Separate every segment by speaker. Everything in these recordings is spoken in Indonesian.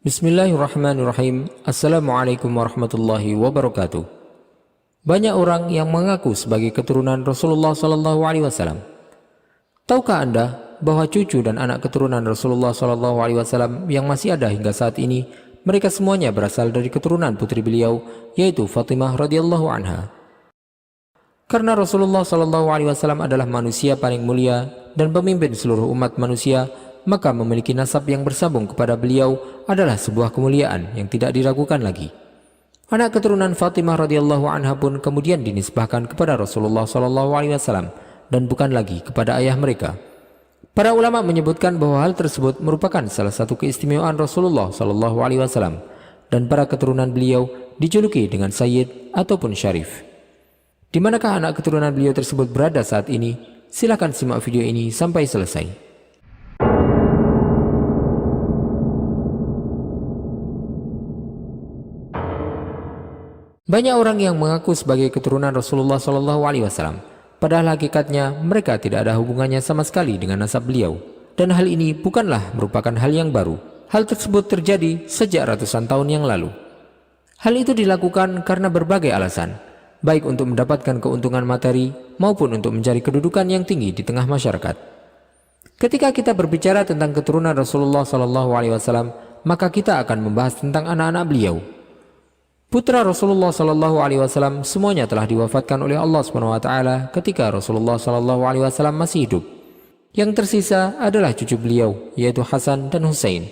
Speaker 1: Bismillahirrahmanirrahim. Assalamualaikum warahmatullahi wabarakatuh. Banyak orang yang mengaku sebagai keturunan Rasulullah Sallallahu Alaihi Wasallam. Tahukah Anda bahwa cucu dan anak keturunan Rasulullah Sallallahu Alaihi Wasallam yang masih ada hingga saat ini, mereka semuanya berasal dari keturunan putri beliau, yaitu Fatimah radhiyallahu anha. Karena Rasulullah Sallallahu Alaihi Wasallam adalah manusia paling mulia dan pemimpin seluruh umat manusia, maka memiliki nasab yang bersambung kepada beliau adalah sebuah kemuliaan yang tidak diragukan lagi. Anak keturunan Fatimah radhiyallahu anha pun kemudian dinisbahkan kepada Rasulullah sallallahu alaihi wasallam dan bukan lagi kepada ayah mereka. Para ulama menyebutkan bahwa hal tersebut merupakan salah satu keistimewaan Rasulullah sallallahu alaihi wasallam dan para keturunan beliau dijuluki dengan Sayyid ataupun Syarif. Di manakah anak keturunan beliau tersebut berada saat ini? Silakan simak video ini sampai selesai. Banyak orang yang mengaku sebagai keturunan Rasulullah Sallallahu Alaihi Wasallam, padahal hakikatnya mereka tidak ada hubungannya sama sekali dengan nasab beliau. Dan hal ini bukanlah merupakan hal yang baru. Hal tersebut terjadi sejak ratusan tahun yang lalu. Hal itu dilakukan karena berbagai alasan, baik untuk mendapatkan keuntungan materi maupun untuk mencari kedudukan yang tinggi di tengah masyarakat. Ketika kita berbicara tentang keturunan Rasulullah Sallallahu Alaihi Wasallam, maka kita akan membahas tentang anak-anak beliau. Putra Rasulullah Sallallahu Alaihi Wasallam semuanya telah diwafatkan oleh Allah Subhanahu Wa Taala ketika Rasulullah Sallallahu Alaihi Wasallam masih hidup. Yang tersisa adalah cucu beliau, yaitu Hasan dan Husain.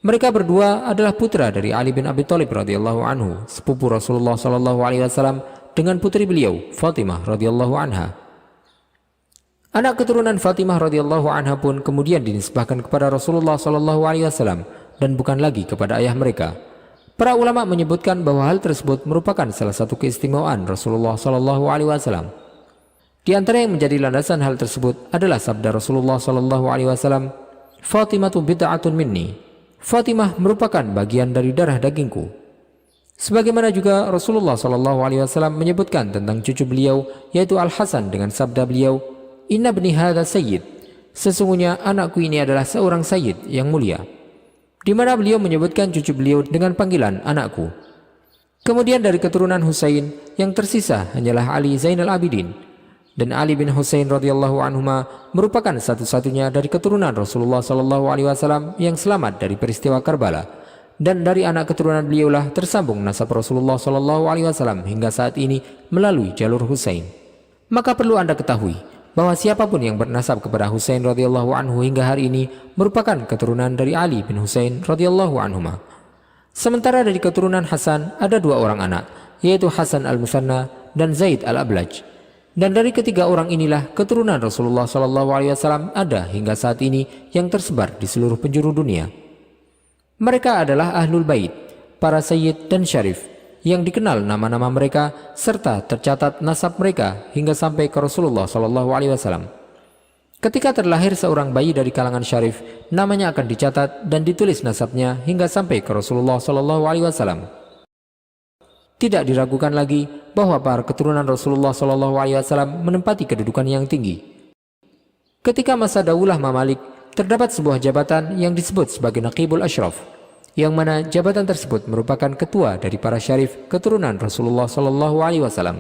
Speaker 1: Mereka berdua adalah putra dari Ali bin Abi Thalib radhiyallahu anhu, sepupu Rasulullah Sallallahu Alaihi Wasallam, dengan putri beliau Fatimah radhiyallahu anha. Anak keturunan Fatimah radhiyallahu anha pun kemudian dinisbahkan kepada Rasulullah Sallallahu Alaihi Wasallam dan bukan lagi kepada ayah mereka. Para ulama menyebutkan bahwa hal tersebut merupakan salah satu keistimewaan Rasulullah Sallallahu Alaihi Wasallam. Di antara yang menjadi landasan hal tersebut adalah sabda Rasulullah Sallallahu Alaihi Wasallam, "Fatimatu bid'atun minni." Fatimah merupakan bagian dari darah dagingku. Sebagaimana juga Rasulullah Sallallahu Alaihi Wasallam menyebutkan tentang cucu beliau, yaitu Al Hasan dengan sabda beliau, "Inna bni hadza sayyid." Sesungguhnya anakku ini adalah seorang sayyid yang mulia. Di mana beliau menyebutkan cucu beliau dengan panggilan anakku. Kemudian dari keturunan Husain yang tersisa hanyalah Ali Zainal Abidin, dan Ali bin Husain radhiyallahu anhuma merupakan satu-satunya dari keturunan Rasulullah sallallahu alaihi wasallam yang selamat dari peristiwa Karbala, dan dari anak keturunan beliaulah tersambung nasab Rasulullah sallallahu alaihi wasallam hingga saat ini melalui jalur Husain. Maka perlu Anda ketahui bahwa siapapun yang bernasab kepada Husain radhiyallahu anhu hingga hari ini merupakan keturunan dari Ali bin Husain radhiyallahu anhuma. Sementara dari keturunan Hasan ada dua orang anak, yaitu Hasan al-Musanna dan Zaid al-Ablaj. Dan dari ketiga orang inilah keturunan Rasulullah sallallahu alaihi wasallam ada hingga saat ini yang tersebar di seluruh penjuru dunia. Mereka adalah Ahlul Bait, para Sayyid dan Syarif, yang dikenal nama-nama mereka serta tercatat nasab mereka hingga sampai ke Rasulullah Sallallahu Alaihi Wasallam. Ketika terlahir seorang bayi dari kalangan Syarif, namanya akan dicatat dan ditulis nasabnya hingga sampai ke Rasulullah Sallallahu Alaihi Wasallam. Tidak diragukan lagi bahwa para keturunan Rasulullah Sallallahu Alaihi Wasallam menempati kedudukan yang tinggi. Ketika masa Daulah Mamalik, terdapat sebuah jabatan yang disebut sebagai Naqibul Ashraf, yang mana jabatan tersebut merupakan ketua dari para syarif keturunan Rasulullah Sallallahu Alaihi Wasallam.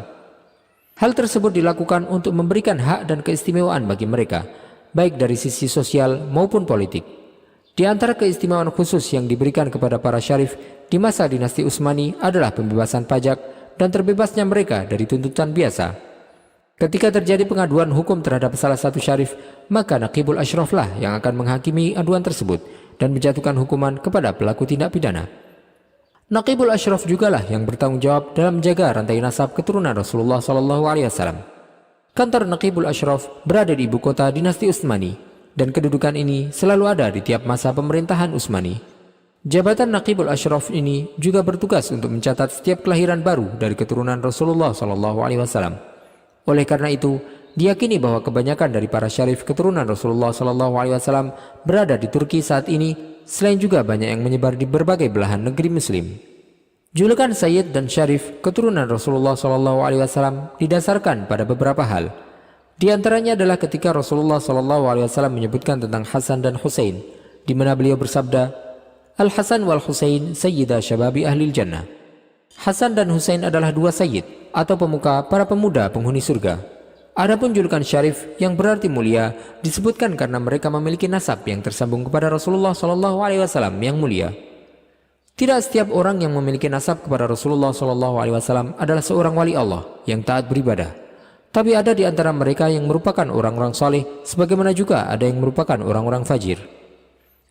Speaker 1: Hal tersebut dilakukan untuk memberikan hak dan keistimewaan bagi mereka, baik dari sisi sosial maupun politik. Di antara keistimewaan khusus yang diberikan kepada para syarif di masa dinasti Utsmani adalah pembebasan pajak dan terbebasnya mereka dari tuntutan biasa. Ketika terjadi pengaduan hukum terhadap salah satu syarif, maka Naqibul Ashraflah yang akan menghakimi aduan tersebut dan menjatuhkan hukuman kepada pelaku tindak pidana. Naqibul Ashraf jugalah yang bertanggung jawab dalam menjaga rantai nasab keturunan Rasulullah Sallallahu Alaihi Wasallam. Kantor Naqibul Ashraf berada di ibu kota dinasti Utsmani, dan kedudukan ini selalu ada di tiap masa pemerintahan Utsmani. Jabatan Naqibul Ashraf ini juga bertugas untuk mencatat setiap kelahiran baru dari keturunan Rasulullah Sallallahu Alaihi Wasallam. Oleh karena itu, diyakini bahwa kebanyakan dari para syarif keturunan Rasulullah Sallallahu Alaihi Wasallam berada di Turki saat ini, selain juga banyak yang menyebar di berbagai belahan negeri Muslim. Julukan Sayyid dan Syarif keturunan Rasulullah Sallallahu Alaihi Wasallam didasarkan pada beberapa hal. Di antaranya adalah ketika Rasulullah Sallallahu Alaihi Wasallam menyebutkan tentang Hasan dan Husain, di mana beliau bersabda, Al-Hasan wal Husain sayyida syababi ahlil jannah. Hasan dan Husain adalah dua sayyid atau pemuka para pemuda penghuni surga. Adapun julukan syarif yang berarti mulia disebutkan karena mereka memiliki nasab yang tersambung kepada Rasulullah SAW yang mulia. Tidak setiap orang yang memiliki nasab kepada Rasulullah SAW adalah seorang wali Allah yang taat beribadah. Tapi ada di antara mereka yang merupakan orang-orang saleh, sebagaimana juga ada yang merupakan orang-orang fajir.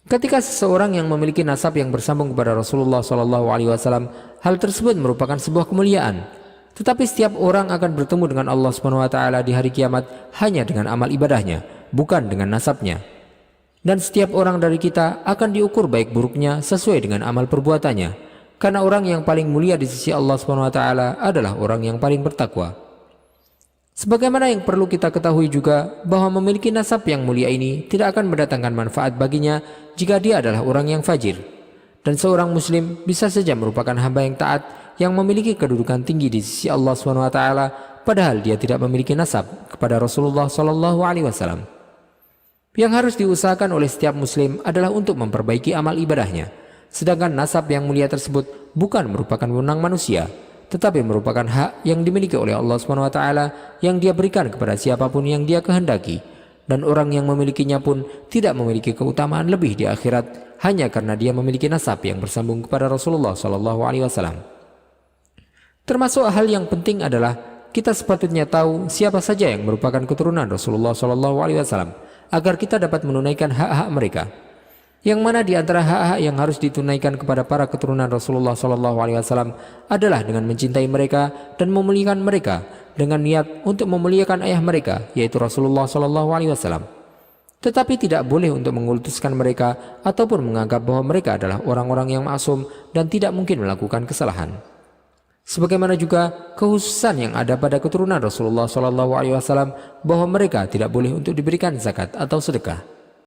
Speaker 1: Ketika seseorang yang memiliki nasab yang bersambung kepada Rasulullah SAW, hal tersebut merupakan sebuah kemuliaan. Tetapi setiap orang akan bertemu dengan Allah SWT di hari kiamat hanya dengan amal ibadahnya, bukan dengan nasabnya. Dan setiap orang dari kita akan diukur baik buruknya sesuai dengan amal perbuatannya. Karena orang yang paling mulia di sisi Allah SWT adalah orang yang paling bertakwa. Sebagaimana yang perlu kita ketahui juga bahwa memiliki nasab yang mulia ini tidak akan mendatangkan manfaat baginya jika dia adalah orang yang fajir. Dan seorang muslim bisa saja merupakan hamba yang taat yang memiliki kedudukan tinggi di sisi Allah SWT padahal dia tidak memiliki nasab kepada Rasulullah SAW. Yang harus diusahakan oleh setiap muslim adalah untuk memperbaiki amal ibadahnya. Sedangkan nasab yang mulia tersebut bukan merupakan wewenang manusia, tetapi merupakan hak yang dimiliki oleh Allah SWT yang dia berikan kepada siapapun yang dia kehendaki. Dan orang yang memilikinya pun tidak memiliki keutamaan lebih di akhirat hanya karena dia memiliki nasab yang bersambung kepada Rasulullah SAW. Termasuk hal yang penting adalah kita sepatutnya tahu siapa saja yang merupakan keturunan Rasulullah SAW agar kita dapat menunaikan hak-hak mereka. Yang mana di antara hak-hak yang harus ditunaikan kepada para keturunan Rasulullah SAW adalah dengan mencintai mereka dan memuliakan mereka dengan niat untuk memuliakan ayah mereka, yaitu Rasulullah SAW. Tetapi tidak boleh untuk mengultuskan mereka ataupun menganggap bahwa mereka adalah orang-orang yang maksum dan tidak mungkin melakukan kesalahan. Sebagaimana juga kekhususan yang ada pada keturunan Rasulullah SAW bahwa mereka tidak boleh untuk diberikan zakat atau sedekah.